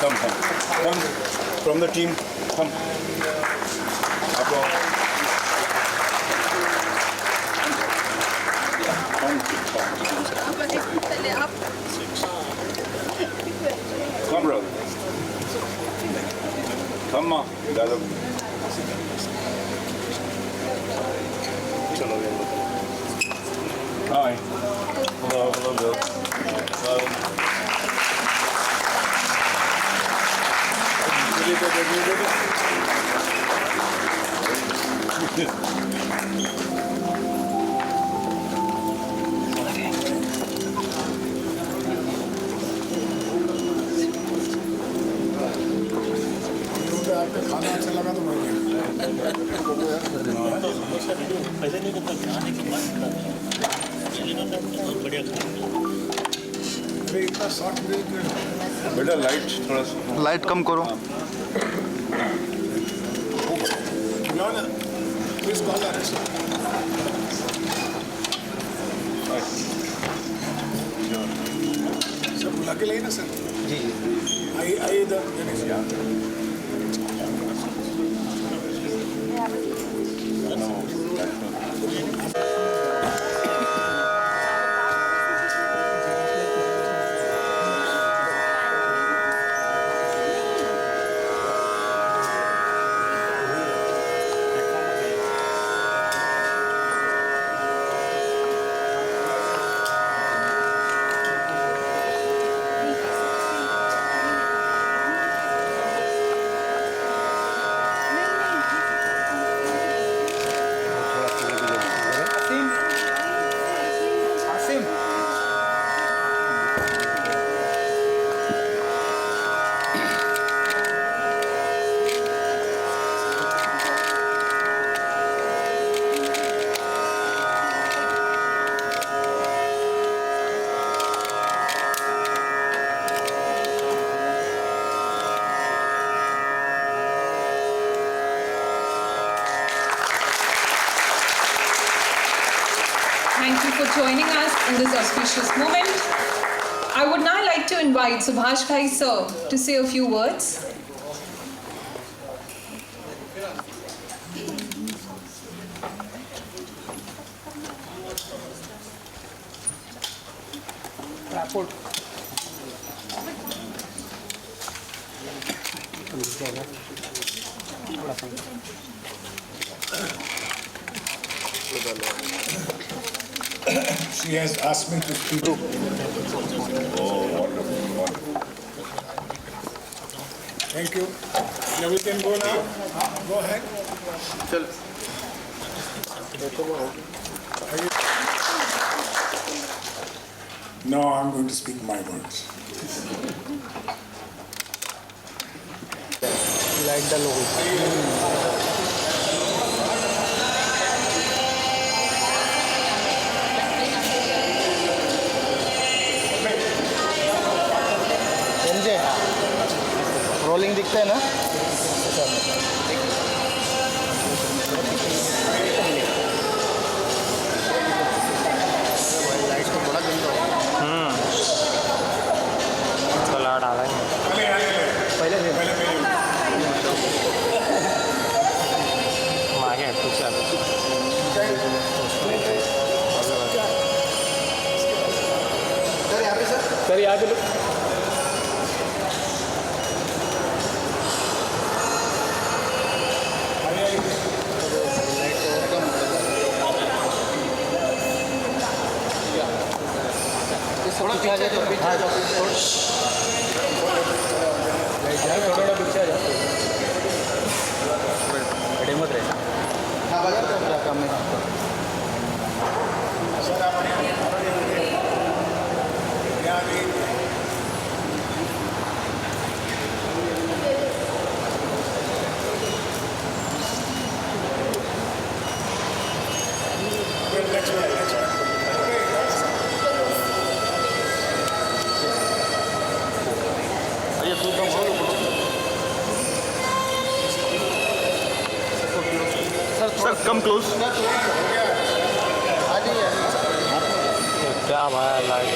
Come. Come from the team. Come. Up. Come, brother. Come, ma. Dada. Hi. Hello, Bill. आपका खाना अच्छा लगा तो पहले नहीं करता खाने के बाद बढ़िया अरे इतना शॉर्ट ब्रेक बेटा लाइट थोड़ा सा लाइट कम करो। प्लीज कॉल सर बुला के लाइए ना सर जी आइए इधर Thank you for joining us in this auspicious moment. I would now like to invite Subhash Bhai sir to say a few words. She has asked me to speak. Thank you. Yeah, we can go now. Go ahead. No, I'm going to speak my words. Light डालो। Rolling दिखता है ना? Light को बड़ा गंदा चला डाला है पहले आगे पीछे सर यहाँ पे थोड़ा पीछे आ जाए तो पीछे आ जाओ थोड़ा पीछे आ जाओ बड़े मत रहे हाँ बाजार तो क्या काम नहीं Sir, come close. क्या भाई लाइट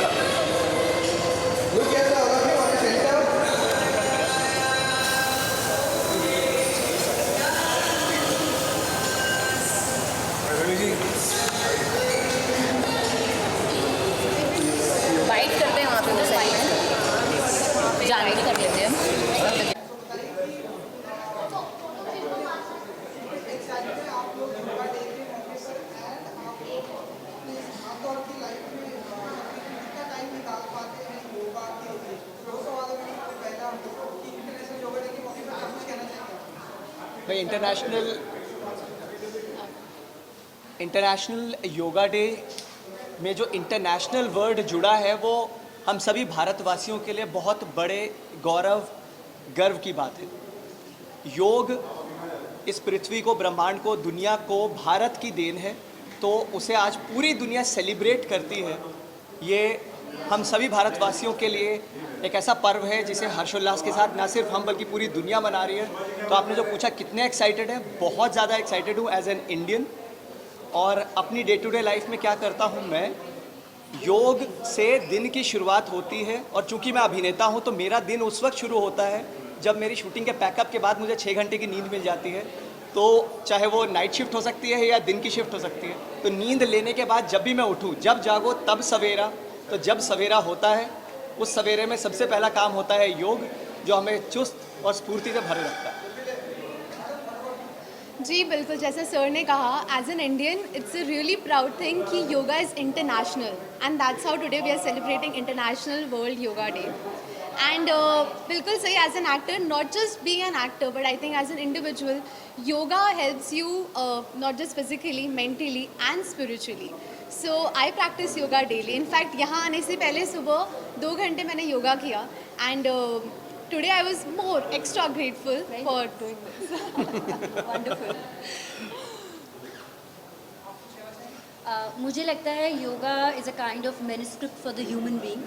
भाई इंटरनेशनल योगा डे में जो इंटरनेशनल वर्ड जुड़ा है वो हम सभी भारतवासियों के लिए बहुत बड़े गर्व की बात है। योग इस पृथ्वी को, ब्रह्मांड को, दुनिया को भारत की देन है, तो उसे आज पूरी दुनिया सेलिब्रेट करती है। ये हम सभी भारतवासियों के लिए एक ऐसा पर्व है जिसे हर्षोल्लास के साथ ना सिर्फ हम बल्कि पूरी दुनिया मना रही है। तो आपने जो पूछा कितने एक्साइटेड है, बहुत ज़्यादा एक्साइटेड हूँ एज एन इंडियन। और अपनी डे टू डे लाइफ में क्या करता हूँ मैं, योग से दिन की शुरुआत होती है। और चूंकि मैं अभिनेता हूँ तो मेरा दिन उस वक्त शुरू होता है जब मेरी शूटिंग के पैकअप के बाद मुझे 6 घंटे की नींद मिल जाती है। तो चाहे वो नाइट शिफ्ट हो सकती है या दिन की शिफ्ट हो सकती है, तो नींद लेने के बाद जब भी मैं उठूँ, जब जागो तब सवेरा। तो जब सवेरा होता है उस सवेरे में सबसे पहला काम होता है योग, जो हमें चुस्त और स्फूर्ति से भरे रखता है। जी बिल्कुल, जैसे सर ने कहा, as an Indian it's a really proud thing कि yoga is international and that's how today we are celebrating international world yoga day. And बिल्कुल सही, as an actor, not just be an actor but I think as an individual yoga helps you not just physically, mentally and spiritually. So I practice yoga daily. In fact यहाँ आने से पहले सुबह 2 घंटे मैंने योगा किया and today I was more extra grateful for doing this. Wonderful. मुझे लगता है yoga is a kind of manuscript for the human being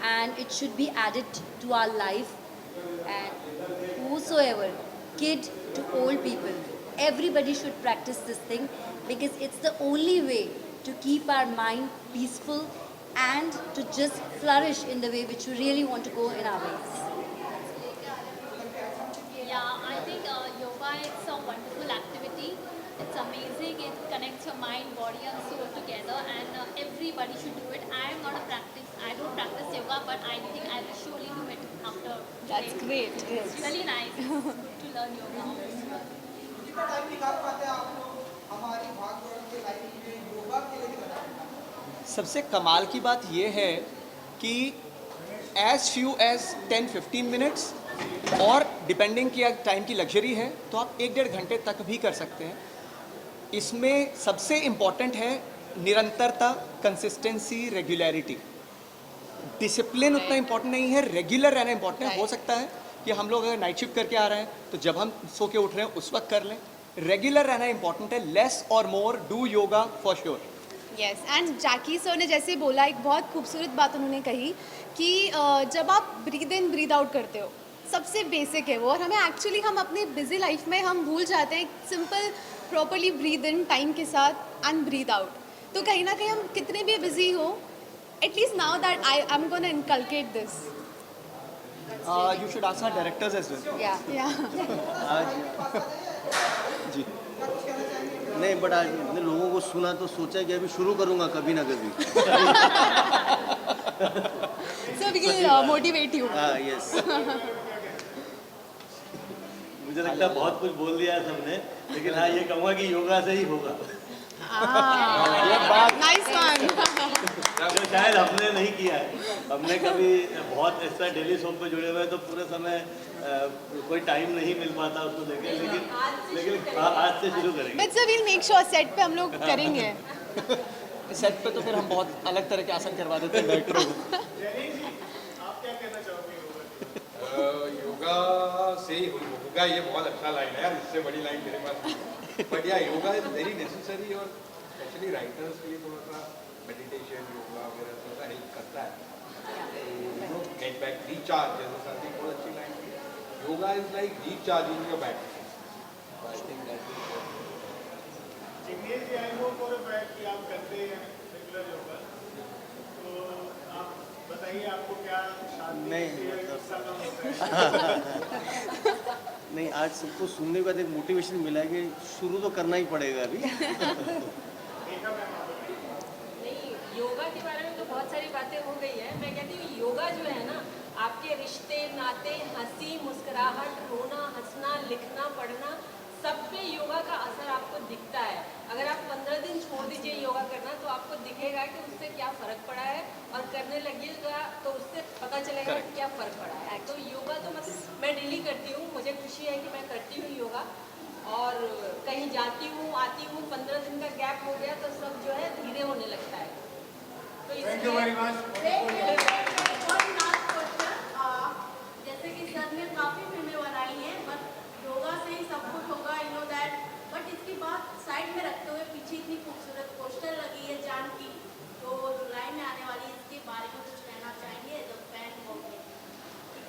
and it should be added to our life and whosoever, kid to old people, everybody should practice this thing because it's the only way to keep our mind peaceful and to just flourish in the way which we really want to go in our ways. Yeah, I think yoga is a wonderful activity. It's amazing. It connects your mind, body and soul together and everybody should do it. I don't practice yoga, but I think I will surely do it after today. That's great. Yes. It's really nice to learn yoga. सबसे कमाल की बात ये है कि as few as 10-15 minutes और depending की time की लग्जरी है तो आप 1-1.5 घंटे तक भी कर सकते हैं। इसमें सबसे इम्पॉर्टेंट है निरंतरता, कंसिस्टेंसी, रेगुलरिटी। डिसिप्लिन उतना इम्पोर्टेंट नहीं है, रेगुलर रहना इम्पोर्टेंट है। हो सकता है कि हम लोग अगर नाइट शिफ्ट करके आ रहे हैं तो जब हम सो के उठ रहे हैं उस वक्त कर लें। रेगुलर रहना इम्पोर्टेंट है। लेस और more, do yoga for sure. Yes, and Jackie sir ने जैसे बोला, एक बहुत खूबसूरत बात उन्होंने कही कि जब आप ब्रीद इन ब्रीद आउट करते हो, सबसे बेसिक है वो। और हमें एक्चुअली हम अपनी बिजी लाइफ में हम भूल जाते हैं simple properly breathe in time के साथ एंड ब्रीद आउट। तो कहीं ना कहीं हम कितने भी बिजी हो, at least now that I am gonna inculcate this. You should ask our directors as well. या जी नहीं, बट आज मैंने लोगों को सुना तो सोचा कि अभी शुरू करूंगा कभी ना कभी। So we will motivate you. Yes. मुझे लगता है बहुत कुछ बोल दिया है सबने, लेकिन हाँ ये कहूँगा कि योगा से ही होगा। Nice one. जो शायद हमने नहीं किया है, हमने कभी बहुत एक्स्ट्रा डेली शो पे जुड़े हुए हैं तो पूरे समय कोई टाइम नहीं मिल पाता उसको देखे, लेकिन आज से शुरू करेंगे। But sir we'll make sure set पे हम लोग करेंगे। सेट पे तो फिर हम बहुत अलग तरह के आसन करवा देते हैं डायरेक्टरों को। योगा से ही होगा, ये बहुत अच्छा लाइन है यार, इससे बड़ी लाइन मेरे पास। बट या योगा इज वेरी नेसेसरी और स्पेशली राइटर्स के लिए थोड़ा सा मेडिटेशन, योगा वगैरह थोड़ा सा हेल्प करता है। गेट बैक, रिचार्ज, जैसे सर की बहुत अच्छी लाइन थी, yoga is like recharging your battery. I think that Jignesh ji, I know for a fact कि आप करते हैं रेगुलर योगा, तो आप बताइए आपको क्या शांति नहीं, गुस्सा कम होता है? नहीं, आज सबको सुनने के बाद एक मोटिवेशन मिला है कि शुरू तो करना ही पड़ेगा अभी। नहीं, योगा के बारे में तो बहुत सारी बातें हो गई है। मैं कहती हूँ योगा जो है ना, आपके रिश्ते, नाते, हंसी, मुस्कुराहट, रोना, हंसना, लिखना, पढ़ना, सब पे योगा का असर आपको दिखता है। अगर आप 15 दिन छोड़ दीजिए योगा करना तो आपको दिखेगा कि उससे क्या फ़र्क पड़ा है, और करने लगिएगा तो उससे पता चलेगा कि क्या फ़र्क पड़ा है। तो योगा तो मतलब मैं डेली करती हूँ, मुझे खुशी है कि मैं करती हूँ योगा। और कहीं जाती हूँ आती हूँ 15 दिन का गैप हो गया तो सब जो है धीरे होने लगता है। तो थैंक यू वेरी मच। जैसे कि सर ने काफ़ी फिल्में बनाई हैं, बट योगा से ही सब कुछ होगा, आई नो दैट। बट इसकी बात साइड में रखते हुए पीछे इतनी खूबसूरत पोस्टर लगी है जान की, तो जुलाई में आने वाली इसके बारे में कुछ कहना चाहेंगे एज अ फैन हो गए?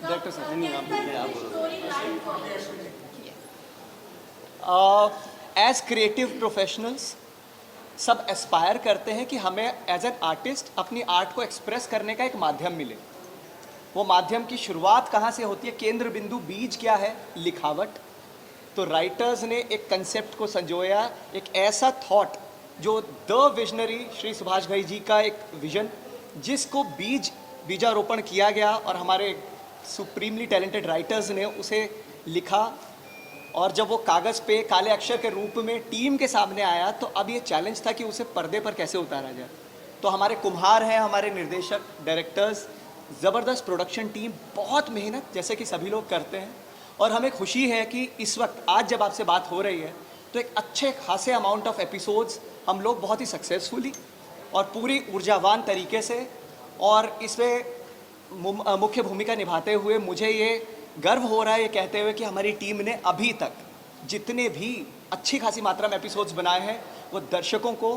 डायरेक्टर सर नहीं आप story line as creative professionals सब एस्पायर करते हैं कि हमें एज एन आर्टिस्ट अपनी आर्ट को एक्सप्रेस करने का एक माध्यम मिले। वो माध्यम की शुरुआत कहाँ से होती है, केंद्र बिंदु बीज क्या है, लिखावट। तो राइटर्स ने एक कंसेप्ट को संजोया, एक ऐसा थॉट जो द विजनरी श्री सुभाष भाई जी का एक विजन, जिसको बीजारोपण किया गया और हमारे सुप्रीमली टैलेंटेड राइटर्स ने उसे लिखा। और जब वो कागज़ पे काले अक्षर के रूप में टीम के सामने आया तो अब ये चैलेंज था कि उसे पर्दे पर कैसे उतारा जाए। तो हमारे कुम्हार हैं, हमारे निर्देशक, डायरेक्टर्स, ज़बरदस्त प्रोडक्शन टीम, बहुत मेहनत जैसे कि सभी लोग करते हैं। और हमें खुशी है कि इस वक्त आज जब आपसे बात हो रही है तो एक अच्छे खासे अमाउंट ऑफ एपिसोड्स हम लोग बहुत ही सक्सेसफुली और पूरी ऊर्जावान तरीके से, और इसमें मुख्य भूमिका निभाते हुए मुझे ये गर्व हो रहा है ये कहते हुए कि हमारी टीम ने अभी तक जितने भी अच्छी खासी मात्रा में एपिसोड्स बनाए हैं वो दर्शकों को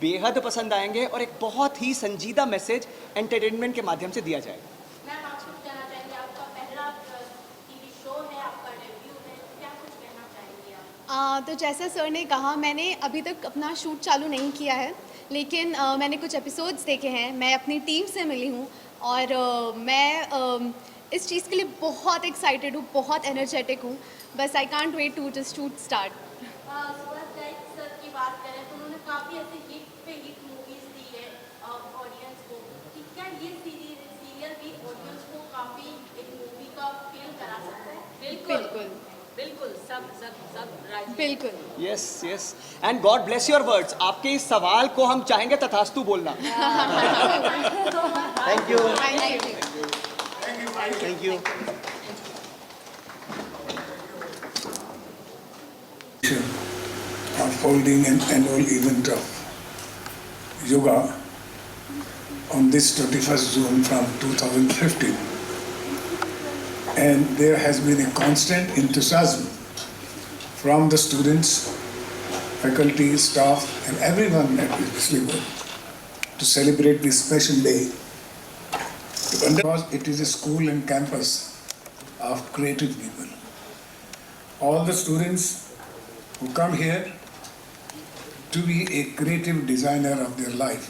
बेहद पसंद आएंगे और एक बहुत ही संजीदा मैसेज एंटरटेनमेंट के माध्यम से दिया जाएगा। मैम आप कुछ कहना चाहेंगे? आपका पहला टीवी शो है, आपका डेब्यू है, क्या कुछ कहना चाहेंगे आप? तो जैसा सर ने कहा, मैंने अभी तक अपना शूट चालू नहीं किया है, लेकिन मैंने कुछ एपिसोड्स देखे हैं, मैं अपनी टीम से मिली हूँ और मैं इस चीज़ के लिए बहुत एक्साइटेड हूँ, बहुत एनर्जेटिक हूँ। बस I can't wait to just shoot start. Subhash bhai sir की बात करें तो उन्होंने काफ़ी ऐसे हिट पे हिट मूवीज़ दी है ऑडियंस को, कि क्या ये सीरियल भी ऑडियंस को काफ़ी एक मूवी का फील करा सकता है? बिल्कुल बिल्कुल सब राइट, बिल्कुल। Yes yes, and God bless your words. आपके इस सवाल को हम चाहेंगे तथास्तु बोलना। Thank you. Thank you. Of holding an annual event of yoga on this 21st June from 2015, and there has been a constant enthusiasm from the students, faculty, staff, and everyone at Sligo to celebrate this special day. Because it is a school and campus of creative people. All the students who come here to be a creative designer of their life,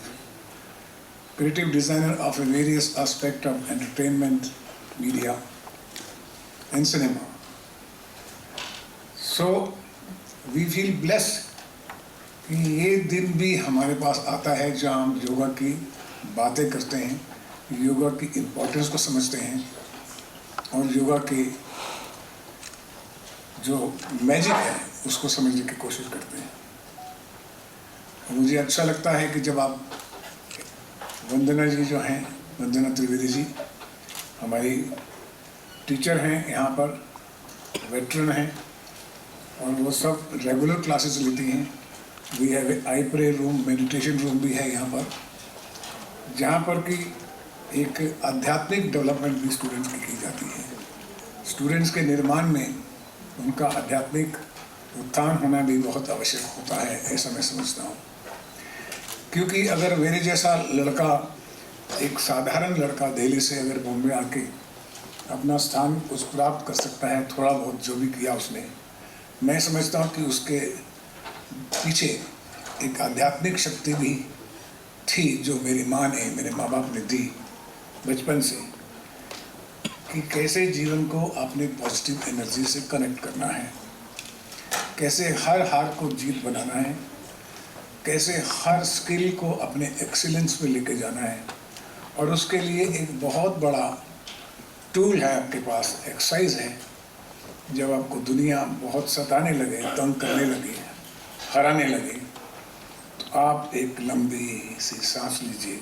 creative designer of a various aspect of entertainment, media, and cinema. So we feel blessed कि ये दिन भी हमारे पास आता है जहाँ हम योगा की बातें करते हैं, योगा की इम्पोर्टेंस को समझते हैं और योगा के जो मैजिक है उसको समझने की कोशिश करते हैं। मुझे अच्छा लगता है कि जब आप वंदना जी जो हैं, वंदना त्रिवेदी जी हमारी टीचर हैं, यहाँ पर वेटरन हैं और वो सब रेगुलर क्लासेस लेती हैं। We have a I pray room, meditation room भी है यहाँ पर, जहाँ पर कि एक आध्यात्मिक डेवलपमेंट भी स्टूडेंट्स की जाती है। स्टूडेंट्स के निर्माण में उनका आध्यात्मिक उत्थान होना भी बहुत आवश्यक होता है, ऐसा मैं समझता हूँ। क्योंकि अगर मेरे जैसा लड़का, एक साधारण लड़का दिल्ली से अगर बॉम्बे आके अपना स्थान कुछ प्राप्त कर सकता है, थोड़ा बहुत जो भी किया उसने, मैं समझता हूँ कि उसके पीछे एक आध्यात्मिक शक्ति भी थी जो मेरी माँ ने, मेरे माँ बाप ने दी बचपन से, कि कैसे जीवन को अपने पॉजिटिव एनर्जी से कनेक्ट करना है, कैसे हर हार को जीत बनाना है, कैसे हर स्किल को अपने एक्सीलेंस पे लेके जाना है। और उसके लिए एक बहुत बड़ा टूल है आपके पास, एक्सरसाइज है। जब आपको दुनिया बहुत सताने लगे, तंग करने लगे, हराने लगे, तो आप एक लंबी सी सांस लीजिए,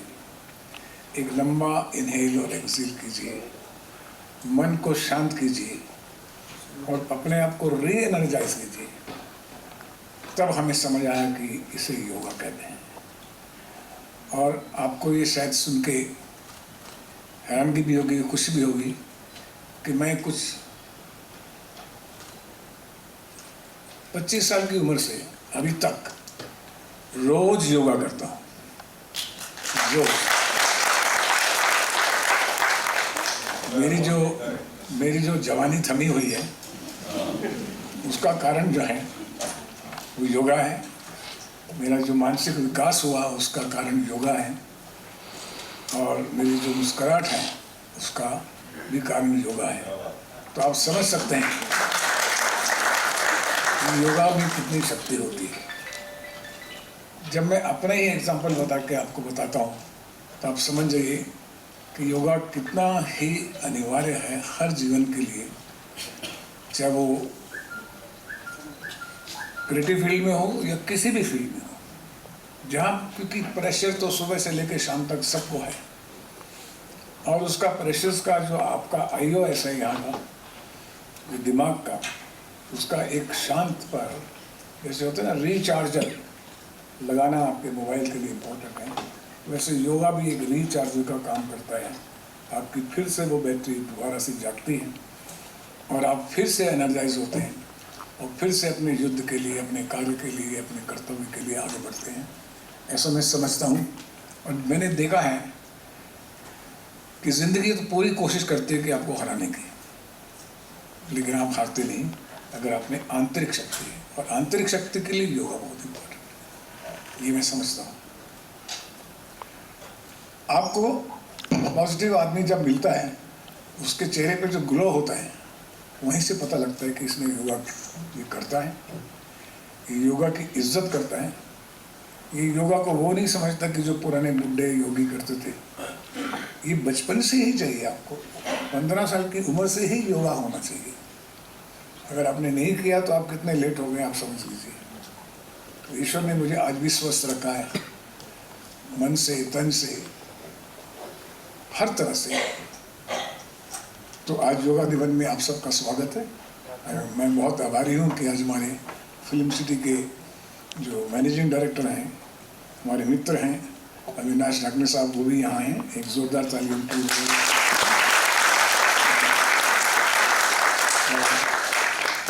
एक लंबा इनहेल और एक्सहेल कीजिए, मन को शांत कीजिए और अपने आप को री एनर्जाइज कीजिए तब हमें समझ आया कि इसे योगा कहते हैं। और आपको ये शायद सुन के हैरानगी भी होगी, खुशी भी होगी कि मैं कुछ 25 साल की उम्र से अभी तक रोज योगा करता हूँ, रोज। मेरी जो जवानी थमी हुई है उसका कारण जो है वो योगा है। मेरा जो मानसिक विकास हुआ उसका कारण योगा है, और मेरी जो मुस्कुराहट है उसका भी कारण योगा है। तो आप समझ सकते हैं कि योगा में कितनी शक्ति होती है। जब मैं अपना ही एग्जाम्पल बता के आपको बताता हूँ तो आप समझ जाइए कि योगा कितना ही अनिवार्य है हर जीवन के लिए, चाहे वो क्रिएटिव फील्ड में हो या किसी भी फील्ड में हो, जहाँ क्योंकि प्रेशर तो सुबह से लेकर शाम तक सबको है, और उसका प्रेशर्स का जो आपका IOS है यहाँ का, जो दिमाग का, उसका एक शांत पर जैसे होता है ना रिचार्जर लगाना आपके मोबाइल के लिए इम्पोर्टेंट है, वैसे योगा भी एक रिचार्जर का काम करता है। आपकी फिर से वो बैटरी दोबारा से जागती है और आप फिर से एनर्जाइज होते हैं और फिर से अपने युद्ध के लिए, अपने कार्य के लिए, अपने कर्तव्य के लिए आगे बढ़ते हैं। ऐसा मैं समझता हूँ। और मैंने देखा है कि ज़िंदगी तो पूरी कोशिश करती है कि आपको हराने की, लेकिन आप हारते नहीं अगर आप में आंतरिक शक्ति है, और आंतरिक शक्ति के लिए योगा बहुत इम्पोर्टेंट है, ये मैं समझता हूँ। आपको पॉजिटिव आदमी जब मिलता है, उसके चेहरे पे जो ग्लो होता है, वहीं से पता लगता है कि इसने योगा ये करता है, ये योगा की इज्जत करता है। ये योगा को वो नहीं समझता कि जो पुराने बुढ़े योगी करते थे। ये बचपन से ही चाहिए आपको, 15 साल की उम्र से ही योगा होना चाहिए। अगर आपने नहीं किया तो आप कितने लेट हो गए आप समझ लीजिए। तो ईश्वर ने मुझे आज भी स्वस्थ रखा है, मन से, तन से, हर तरह से। तो आज योगा दिवस में आप सबका स्वागत है। मैं बहुत आभारी हूँ कि आज हमारे फिल्म सिटी के जो मैनेजिंग डायरेक्टर हैं, हमारे मित्र हैं अविनाश ढाकने साहब, वो भी यहाँ हैं। एक जोरदार ताली उनके लिए।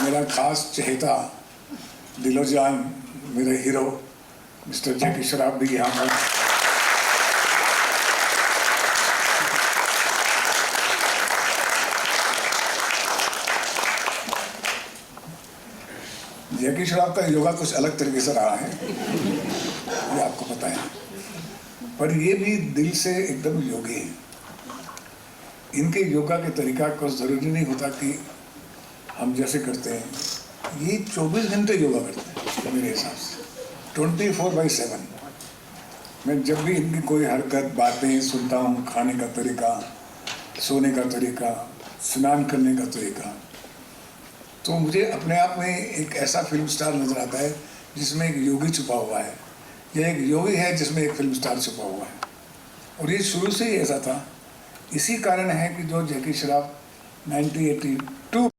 मेरा खास चहेता दिलोजान, मेरे हीरो मिस्टर जैकी श्रॉफ भी यहाँ पर। जैकी श्रॉफ का योगा कुछ अलग तरीके से रहा है, ये आपको पता है, पर ये भी दिल से एकदम योगी हैं। इनके योगा के तरीका को ज़रूरी नहीं होता कि हम जैसे करते हैं, ये 24 घंटे योगा करते हैं मेरे हिसाब से, 24/7। मैं जब भी इनकी कोई हरकत, बातें सुनता हूँ, खाने का तरीका, सोने का तरीका, स्नान करने का तरीका, तो मुझे अपने आप में एक ऐसा फिल्म स्टार नज़र आता है जिसमें एक योगी छुपा हुआ है, या एक योगी है जिसमें एक फिल्म स्टार छुपा हुआ है। और ये शुरू से ही ऐसा था। इसी कारण है कि जो जैकी श्रॉफ 1982